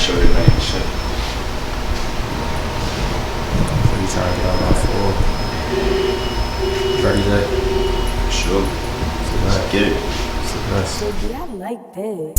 show you the and shit. So you trying to get out my full? Ready, Zay? Sure. Let's get it. Baby, I like that.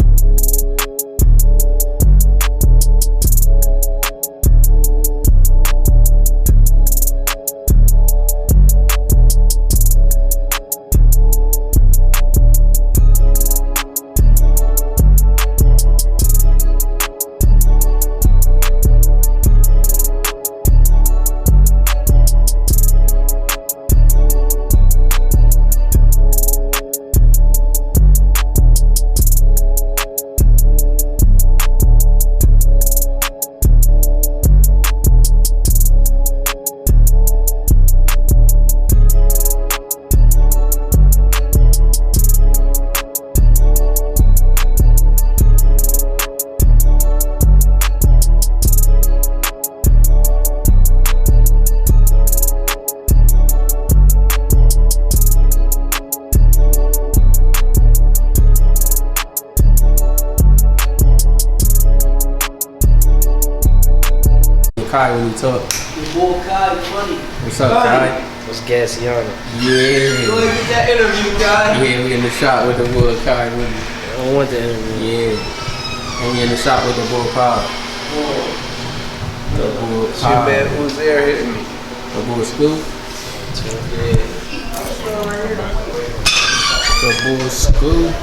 Kai when you talk. Your boy Kai, funny. What's up, Kai? What's Gassiano? Yeah. Go ahead, get that interview, Kai. Yeah, we in the shop with the boy Kai. I don't want the interview. Yeah. And we in the shop with the boy Pop. The boy Shit, Pop. man, who's there hitting me? The boy Scoop. Yeah. The boy Scoop.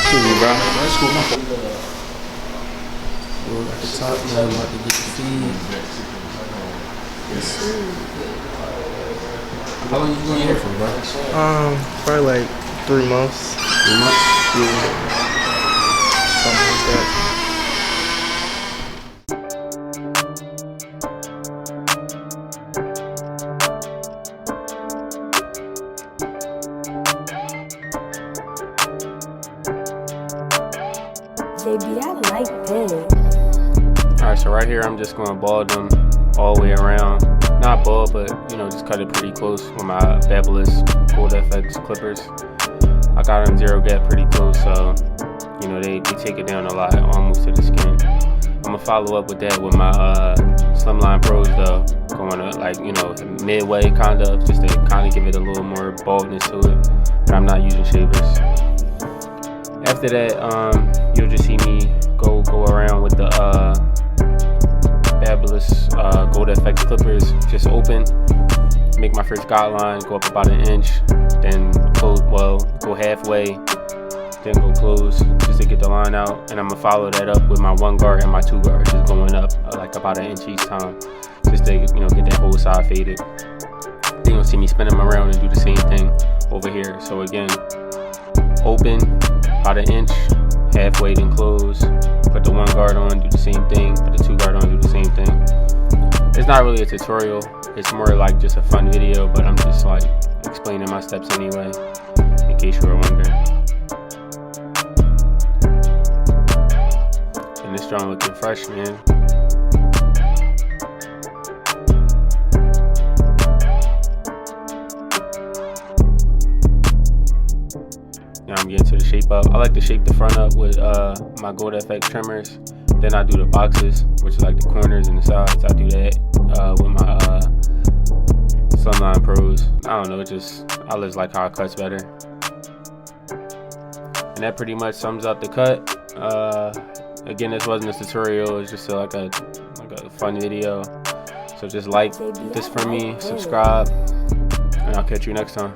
Cool, bro. That's cool, man. We're at the top now, I'm about to get the feed. Yes, sir. How long you gonna be here for, bro? Probably like 3 months. 3 months? Yeah. Something like that. Baby, I like that. Alright, so right here I'm just gonna bald them all the way around. Not bald, but you know, just cut it pretty close with my Fabulous Gold FX clippers. I got them zero gap pretty close, so you know they take it down a lot, almost to the skin. I'm gonna follow up with that with my Slimline Pros though, going to like, you know, midway kind of, just to kind of give it a little more baldness to it. But I'm not using shavers. After that, you'll just see me go around with the Fabulous Gold FX clippers, just open, make my first guideline, go up about 1 inch, then close, well, go halfway, then go close, just to get the line out. And I'm gonna follow that up with my 1 guard and my 2 guard, just going up like about 1 inch each time, just to, you know, get that whole side faded. Then you'll see me spin them around and do the same thing over here. So again, open about 1 inch, halfway, then close, put the 1 guard on, do the same thing, put the 2 guard on, do the same thing. It's not really a tutorial, it's more like just a fun video, but I'm just like explaining my steps anyway, in case you were wondering. And this drawing looking fresh, man. Now I'm getting to the shape up. I like to shape the front up with my Gold FX trimmers. Then I do the boxes, which is like the corners and the sides. I do that with my Slimline Pros. I don't know, I just like how it cuts better. And that pretty much sums up the cut. Again, this wasn't a tutorial, it's just like a fun video. So just like this for me, subscribe, and I'll catch you next time.